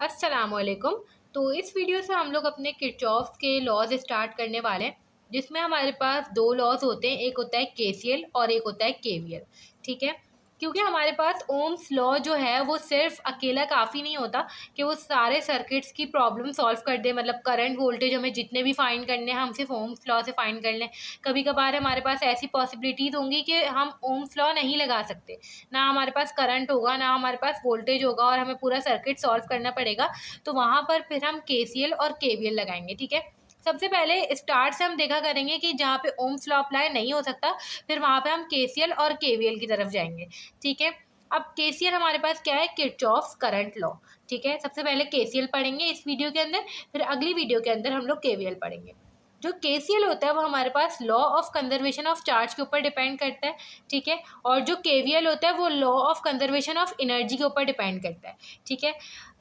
अस्सलामुअलैकुम। तो इस वीडियो से हम लोग अपने किरचॉफ के लॉज स्टार्ट करने वाले हैं, जिसमें हमारे पास दो लॉज होते हैं। एक होता है केसीएल और एक होता है केवीएल। ठीक है, क्योंकि हमारे पास ओम्स लॉ जो है वो सिर्फ अकेला काफ़ी नहीं होता कि वो सारे सर्किट्स की प्रॉब्लम सॉल्व कर दे। मतलब करंट वोल्टेज हमें जितने भी फाइंड करने हैं हम सिर्फ ओम्स लॉ से फाइंड कर लें। कभी कभार हमारे पास ऐसी पॉसिबिलिटीज़ होंगी कि हम ओम्स लॉ नहीं लगा सकते, ना हमारे पास करंट होगा ना हमारे पास वोल्टेज होगा और हमें पूरा सर्किट सॉल्व करना पड़ेगा। तो वहाँ पर फिर हम केसीएल और केवीएल लगाएंगे। ठीक है, सबसे पहले स्टार्ट से हम देखा करेंगे कि जहाँ पे ओम्स लॉ अप्लाई नहीं हो सकता, फिर वहाँ पे हम केसीएल और केवीएल की तरफ जाएंगे। ठीक है, अब केसीएल हमारे पास क्या है, किरचॉफ करंट लॉ। ठीक है, सबसे पहले केसीएल पढ़ेंगे इस वीडियो के अंदर, फिर अगली वीडियो के अंदर हम लोग केवीएल पढ़ेंगे। जो केसीएल होता है वो हमारे पास law of conservation of charge के ऊपर डिपेंड करता है। ठीक है, और जो केवीएल होता है वो law of conservation of energy के ऊपर डिपेंड करता है। ठीक है,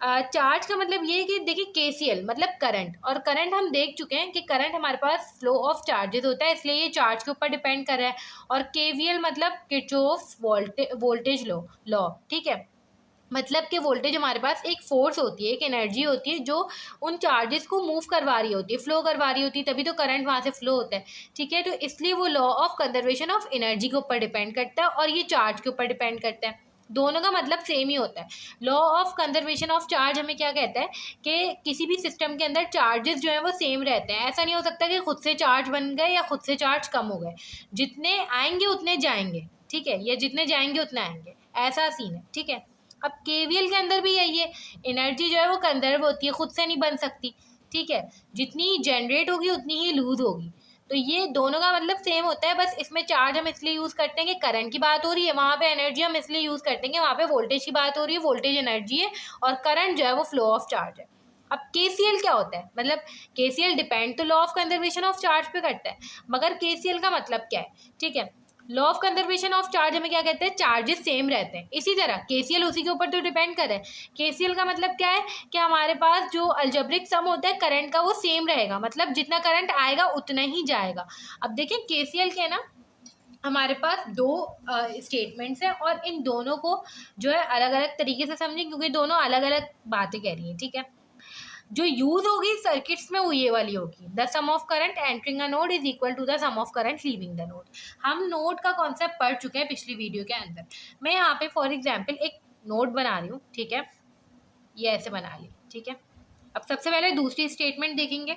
चार्ज का मतलब ये है कि देखिए केसीएल मतलब करंट, और करंट हम देख चुके हैं कि करंट हमारे पास फ्लो ऑफ चार्जेस होता है, इसलिए ये चार्ज के ऊपर डिपेंड कर रहा है। और केवीएल मतलब किरचॉफ वोल्टेज लॉ। ठीक है, मतलब कि वोल्टेज हमारे पास एक फोर्स होती है, एक एनर्जी होती है जो उन चार्जेस को मूव करवा रही होती है, फ्लो करवा रही होती है, तभी तो करंट वहाँ से फ्लो होता है। ठीक है, तो इसलिए वो law of conservation of energy के ऊपर डिपेंड करता है और ये चार्ज के ऊपर डिपेंड करता है। दोनों का मतलब सेम ही होता है। Law of conservation of charge हमें क्या कहता है कि किसी भी सिस्टम के अंदर चार्जेस जो है वो सेम रहते हैं। ऐसा नहीं हो सकता कि खुद से चार्ज बन गए या खुद से चार्ज कम हो गए। जितने आएंगे उतने जाएंगे, ठीक है, या जितने जाएंगे उतने आएंगे, ऐसा सीन है। ठीक है, अब केवीएल के अंदर भी यही है, एनर्जी जो है वो कंजर्व होती है, खुद से नहीं बन सकती। ठीक है, जितनी जनरेट होगी उतनी ही लूज होगी। तो ये दोनों का मतलब सेम होता है, बस इसमें चार्ज हम इसलिए यूज़ करते हैं कि करंट की बात हो रही है, वहाँ पे एनर्जी हम इसलिए यूज़ करते हैं कि वहाँ पे वोल्टेज की बात हो रही है, वोल्टेज एनर्जी है, और करंट जो है वो फ्लो ऑफ चार्ज है। अब केसीएल क्या होता है, मतलब केसीएल डिपेंड तो law of conservation of charge पे करता है, मगर केसीएल का मतलब क्या है। ठीक है, law of conservation of charge हमें क्या कहते हैं, चार्जेस सेम रहते हैं। इसी तरह केसीएल उसी के ऊपर तो डिपेंड करे। केसीएल का मतलब क्या है कि हमारे पास जो अलजेब्रिक सम होता है करंट का वो सेम रहेगा, मतलब जितना करंट आएगा उतना ही जाएगा। अब देखिए केसीएल के ना हमारे पास दो स्टेटमेंट्स हैं, और इन दोनों को जो है अलग अलग तरीके से समझें, क्योंकि दोनों अलग अलग बातें कह रही हैं। ठीक है, जो यूज होगी सर्किट्स में वो ये वाली होगी, the sum of current entering a node is equal to the sum of current leaving the node. हम नोड का कॉन्सेप्ट पढ़ चुके हैं पिछली वीडियो के अंदर। मैं यहाँ पे फॉर एग्जाम्पल एक नोड बना रही हूँ। ठीक है, ये ऐसे बना ली। ठीक है, अब सबसे पहले दूसरी स्टेटमेंट देखेंगे।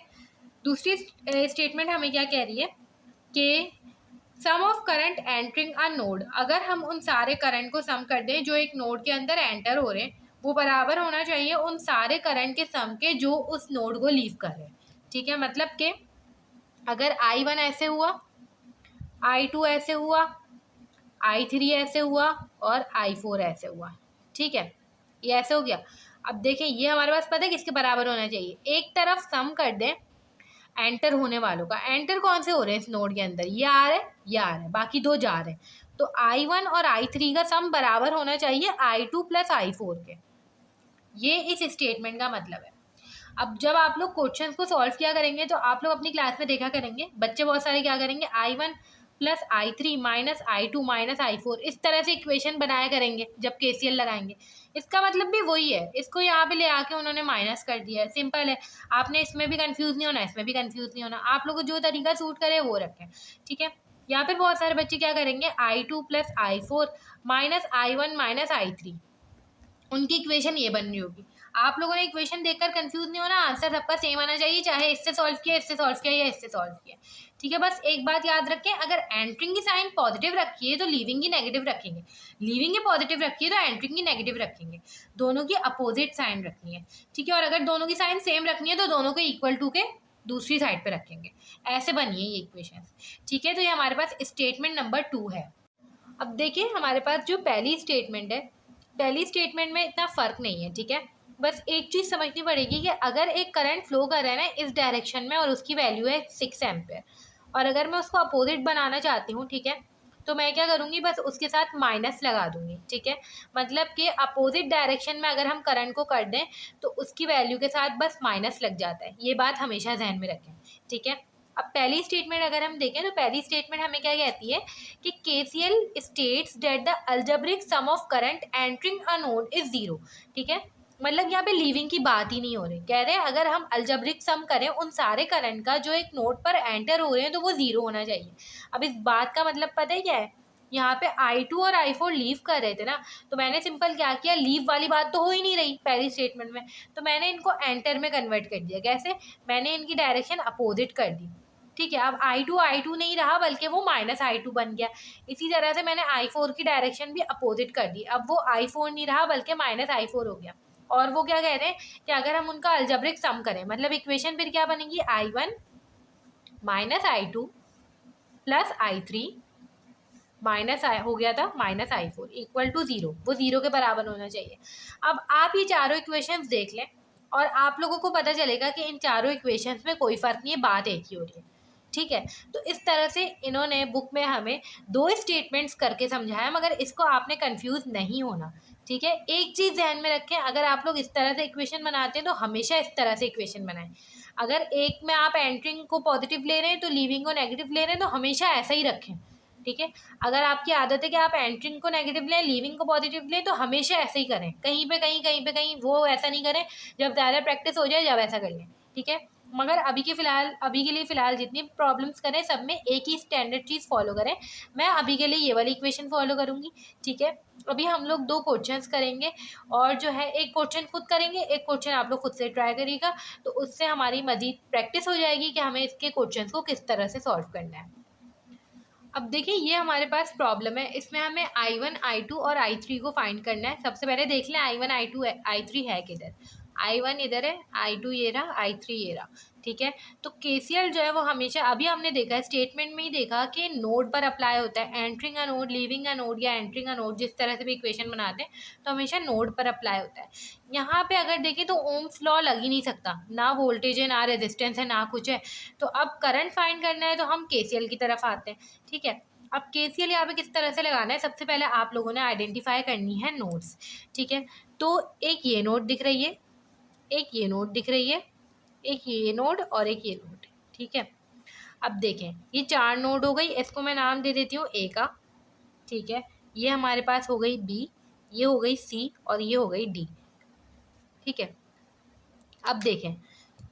दूसरी स्टेटमेंट हमें क्या कह रही है कि sum of current entering a node, अगर हम उन सारे करंट को सम कर दें जो एक नोड के अंदर एंटर हो रहे हैं, वो बराबर होना चाहिए उन सारे करंट के सम के जो उस नोड को लीव कर रहे हैं। ठीक है, मतलब कि अगर I1 ऐसे हुआ, I2 ऐसे हुआ, I3 ऐसे हुआ और I4 ऐसे हुआ। ठीक है, ये ऐसे हो गया। अब देखें ये हमारे पास पता है किसके बराबर होना चाहिए, एक तरफ सम कर दें एंटर होने वालों का। एंटर कौन से हो रहे हैं इस नोड के अंदर, ये आ रहे हैं, ये आ रहे हैं, बाकी दो जा रहे हैं। तो I1 और I3 का सम बराबर होना चाहिए I2 प्लस I4 के। ये इस स्टेटमेंट का मतलब है। अब जब आप लोग क्वेश्चंस को सॉल्व किया करेंगे तो आप लोग अपनी क्लास में देखा करेंगे बच्चे बहुत सारे क्या करेंगे, I1 plus I3 minus I2 minus I4, इस तरह से इक्वेशन बनाया करेंगे जब केसीएल लगाएंगे। इसका मतलब भी वही है, इसको यहाँ पे ले आके उन्होंने माइनस कर दिया है, सिंपल है। आपने इसमें भी कंफ्यूज नहीं होना, इसमें भी कंफ्यूज नहीं होना, आप लोग को जो तरीका सूट करे वो रखें। ठीक है, यहाँ पर बहुत सारे बच्चे क्या करेंगे, I2 plus I4 minus I1 minus I3, उनकी इक्वेशन ये बन रही होगी। आप लोगों ने इक्वेशन देखकर कंफ्यूज नहीं होना, आंसर सबका सेम आना चाहिए, चाहे इससे सॉल्व किया, इससे सॉल्व किया या इससे सॉल्व किया। ठीक है, बस एक बात याद रखें, अगर एंटरिंग की साइन पॉजिटिव रखी है तो लीविंग की नेगेटिव रखेंगे, लीविंग की पॉजिटिव रखी है तो एंटरिंग की नेगेटिव रखेंगे, दोनों की अपोजिट साइन रखनी है। ठीक है, और अगर दोनों की साइन सेम रखनी है तो दोनों को इक्वल टू के दूसरी साइड पे रखेंगे। ऐसे बनी है ये इक्वेशन। ठीक है, तो ये हमारे पास स्टेटमेंट नंबर 2 है। अब देखिए हमारे पास जो पहली स्टेटमेंट है, पहली स्टेटमेंट में इतना फ़र्क नहीं है। ठीक है, बस एक चीज़ समझनी पड़ेगी कि अगर एक करंट फ्लो कर रहा है ना इस डायरेक्शन में और उसकी वैल्यू है 6 एम्पेयर, और अगर मैं उसको अपोजिट बनाना चाहती हूँ, ठीक है, तो मैं क्या करूँगी, बस उसके साथ माइनस लगा दूँगी। ठीक है, मतलब कि अपोजिट डायरेक्शन में अगर हम करंट को कर दें तो उसकी वैल्यू के साथ बस माइनस लग जाता है, ये बात हमेशा जहन में रखें। ठीक है, अब पहली स्टेटमेंट अगर हम देखें तो पहली स्टेटमेंट हमें क्या कहती है कि KCL states that the algebraic sum of current entering a node is 0। ठीक है, मतलब यहाँ पे लीविंग की बात ही नहीं हो रही। कह रहे हैं अगर हम अलजेब्रिक सम करें उन सारे करंट का जो एक नोड पर एंटर हो रहे हैं तो वो जीरो होना चाहिए। अब इस बात का मतलब पता है क्या है, यहाँ पे I2 और I4 लीव कर रहे थे ना, तो मैंने सिंपल क्या किया, लीव वाली बात तो हो ही नहीं रही पहली स्टेटमेंट में, तो मैंने इनको एंटर में कन्वर्ट कर दिया। कैसे? मैंने इनकी डायरेक्शन अपोजिट कर दी। ठीक है, अब I2 नहीं रहा बल्कि वो -I2 बन गया। इसी तरह से मैंने I4 की डायरेक्शन भी अपोजिट कर दी, अब वो I4 नहीं रहा बल्कि -I4 हो गया। और वो क्या कह रहे हैं कि अगर हम उनका अलजेब्रिक सम करें, मतलब इक्वेशन फिर क्या बनेगी, I1 -I2 plus I3 minus आई हो गया था -I4 इक्वल टू जीरो, वो जीरो के बराबर होना चाहिए। अब आप ये चारों इक्वेशंस देख लें और आप लोगों को पता चलेगा कि इन चारों इक्वेशंस में कोई फ़र्क नहीं है, बात एक ही हो रही है। ठीक है, तो इस तरह से इन्होंने बुक में हमें दो स्टेटमेंट्स करके समझाया, मगर इसको आपने कंफ्यूज नहीं होना। ठीक है, एक चीज़ ध्यान में रखें, अगर आप लोग इस तरह से इक्वेशन बनाते हैं तो हमेशा इस तरह से इक्वेशन बनाएं। अगर एक में आप एंट्रिंग को पॉजिटिव ले रहे हैं तो लीविंग को नेगेटिव ले रहे हैं तो हमेशा ऐसा ही रखें। ठीक है, अगर आपकी आदत है कि आप एंट्रिंग को नेगेटिव लें, लीविंग को पॉजिटिव लें, तो हमेशा ऐसे ही करें। कहीं पे कहीं वो ऐसा नहीं करें, जब ज़्यादा प्रैक्टिस हो जाए जब ऐसा कर लें। ठीक है, मगर अभी के लिए फ़िलहाल जितनी प्रॉब्लम्स करें सब में एक ही स्टैंडर्ड चीज़ फॉलो करें। मैं अभी के लिए ये वाली इक्वेशन फॉलो करूँगी। ठीक है, अभी हम लोग दो क्वेश्चंस करेंगे और जो है एक क्वेश्चन खुद करेंगे, एक क्वेश्चन आप लोग खुद से ट्राई करिएगा, तो उससे हमारी मज़ीद प्रैक्टिस हो जाएगी कि हमें इसके क्वेश्चन को किस तरह से सॉल्व करना है। अब देखिए ये हमारे पास प्रॉब्लम है, इसमें हमें I1 I2 और I3 को फाइंड करना है। सबसे पहले देख लें I1 I2 I3 है किधर। I1 इधर है, I2 ये रहा, I3 ये रहा। ठीक है, तो KCL जो है वो हमेशा, अभी हमने देखा है स्टेटमेंट में ही देखा कि नोड पर अप्लाई होता है। Entering a node, leaving a node या एंटरिंग अ नोड, जिस तरह से भी इक्वेशन बनाते हैं तो हमेशा नोड पर अप्लाई होता है। यहाँ पे अगर देखें तो ओम्स लॉ लग ही नहीं सकता, ना वोल्टेज है ना रेजिस्टेंस है ना कुछ है। तो अब करंट फाइंड करना है तो हम KCL की तरफ आते हैं। ठीक है, अब KCL यहाँ पे किस तरह से लगाना है, सबसे पहले आप लोगों ने आइडेंटिफाई करनी है नोड्स। ठीक है, तो एक ये नोड दिख रही है, एक ये नोड दिख रही है, एक ये नोड और एक ये नोड। ठीक है, अब देखें ये चार नोड हो गई, इसको मैं नाम दे देती हूँ A का। ठीक है, ये हमारे पास हो गई B, ये हो गई C और ये हो गई D। ठीक है, अब देखें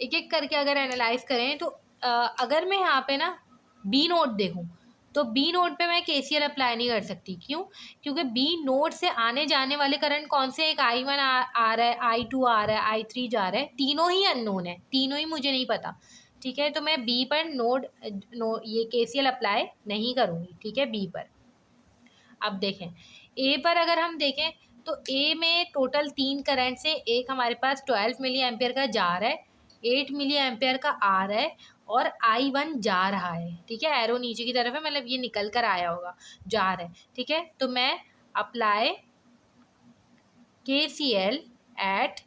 एक एक करके अगर एनालाइज करें तो अगर मैं यहाँ पे ना बी नोड देखूँ तो बी नोड पे मैं KCL अप्लाई नहीं कर सकती। क्यों? क्योंकि बी नोड से आने जाने वाले करंट कौन से, एक I1 आ रहा है, I2 आ रहा है, I3 जा रहा है, तीनों ही अननोन है, तीनों ही मुझे नहीं पता। ठीक है, तो मैं बी पर ये KCL अप्लाई नहीं करूँगी। ठीक है, बी पर। अब देखें ए पर अगर हम देखें तो ए में टोटल तीन करंट से एक हमारे पास 12 मिली एम्पेयर का जा रहा है, 8 मिली एम्पेयर का आ रहा है और I1 जा रहा है। ठीक है, एरो नीचे की तरफ है, मतलब ये निकल कर आया होगा, जा रहा है। ठीक है, तो मैं apply KCL eight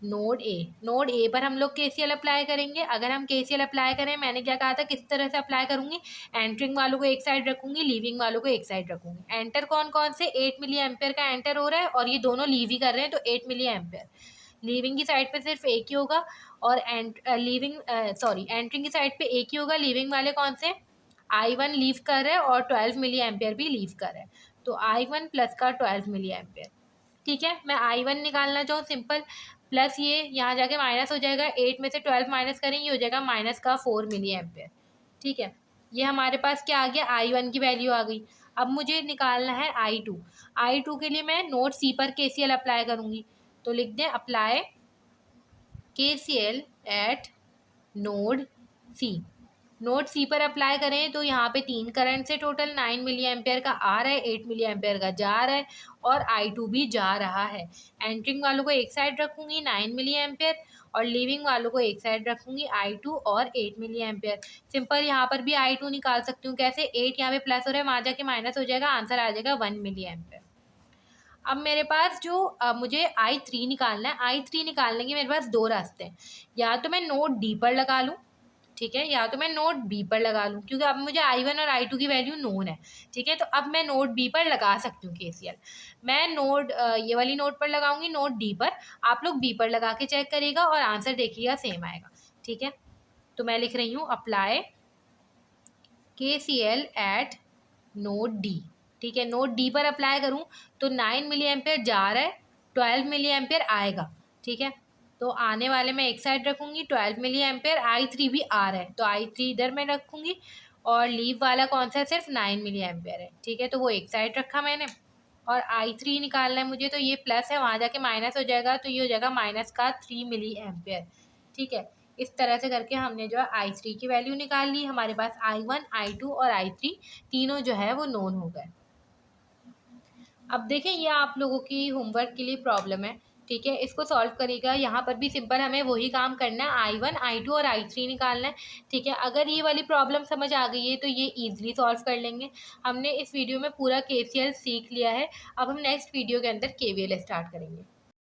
node A पर हम लोग KCL अप्लाई करेंगे। अगर हम KCL अप्लाई करें, मैंने क्या कहा था किस तरह से अप्लाई करूंगी, एंटरिंग वालों को एक साइड रखूंगी, लीविंग वालों को एक साइड रखूंगी। एंटर कौन कौन से, 8 मिली एम्पेयर का एंटर हो रहा है और ये दोनों लीव ही कर रहे हैं तो 8 मिली एम्पेयर लीविंग की साइड पे सिर्फ एक ही होगा और एंटरिंग की साइड पे एक ही होगा। लीविंग वाले कौन से, I1 लीव कर रहे हैं और 12 मिली एम्पेयर भी लीव कर रहे हैं, तो I1 प्लस का 12 मिली एम्पेयर। ठीक है, मैं I1 निकालना चाहूँ, सिंपल प्लस ये यहाँ जाके माइनस हो जाएगा, 8 में से 12 माइनस करेंगे, ये हो जाएगा माइनस का 4 मिली एम्पेयर। ठीक है, ये हमारे पास क्या आ गया, I1 की वैल्यू आ गई। अब मुझे निकालना है I2 के लिए मैं नोड C पर KCL अप्लाई करूँगी, तो लिख दें apply KCL eight node C। Node C पर अप्लाई करें तो यहाँ पे तीन करंट से टोटल 9 मिली एम्पेयर का आ रहा है, 8 मिली एम्पेयर का जा रहा है और I2 भी जा रहा है। एंटरिंग वालों को एक साइड रखूँगी 9 मिली एम्पेयर और लीविंग वालों को एक साइड रखूँगी I2 और 8 मिली एम्पेयर। सिंपल यहाँ पर भी I2 निकाल सकती हूँ, कैसे, 8 यहाँ पे प्लस हो रहा है, वहाँ जाके माइनस हो जाएगा, आंसर आ जाएगा 1 मिली एम्पेयर। अब मेरे पास जो मुझे I3 निकालना है, I3 निकालने के मेरे पास दो रास्ते हैं, या तो मैं नोड D पर लगा लूँ, ठीक है, या तो मैं नोड बी पर लगा लूँ, क्योंकि अब मुझे I1 और I2 की वैल्यू नोन है। ठीक है, तो अब मैं नोड बी पर लगा सकती हूँ KCL। मैं ये वाली नोड पर लगाऊंगी, नोड डी पर। आप लोग बी पर लगा के चेक करिएगा और आंसर देखिएगा सेम आएगा। ठीक है, तो मैं लिख रही हूँ apply KCL eight node D. ठीक है, नोड डी पर अप्लाई करूँ तो 9 मिली एम्पेयर जा रहा है, 12 मिली एम्पेयर आएगा। ठीक है। तो आने वाले मैं एक साइड रखूँगी 12 मिली एम्पेयर, I3 भी आ रहा है तो I3 इधर मैं रखूँगी, और लीव वाला कौन सा है, सिर्फ 9 मिली एम्पेयर है, ठीक है। तो वो एक साइड रखा मैंने, और I3 निकालना है मुझे, तो ये प्लस है, वहाँ जाके माइनस हो जाएगा, तो ये हो जाएगा माइनस का 3 मिली एम्पेयर, ठीक है। इस तरह से करके हमने जो है I3 की वैल्यू निकाल ली। हमारे पास I1, I2 और I3 तीनों जो है वो नोन हो गए। अब देखें, ये आप लोगों की होमवर्क के लिए प्रॉब्लम है, ठीक है। इसको सॉल्व करेगा, यहाँ पर भी सिंपल हमें वही काम करना है, I1, I2 और I3 निकालना है, ठीक है। अगर ये वाली प्रॉब्लम समझ आ गई है तो ये ईजिली सॉल्व कर लेंगे। हमने इस वीडियो में पूरा KCL सीख लिया है, अब हम नेक्स्ट वीडियो के अंदर KVL स्टार्ट करेंगे।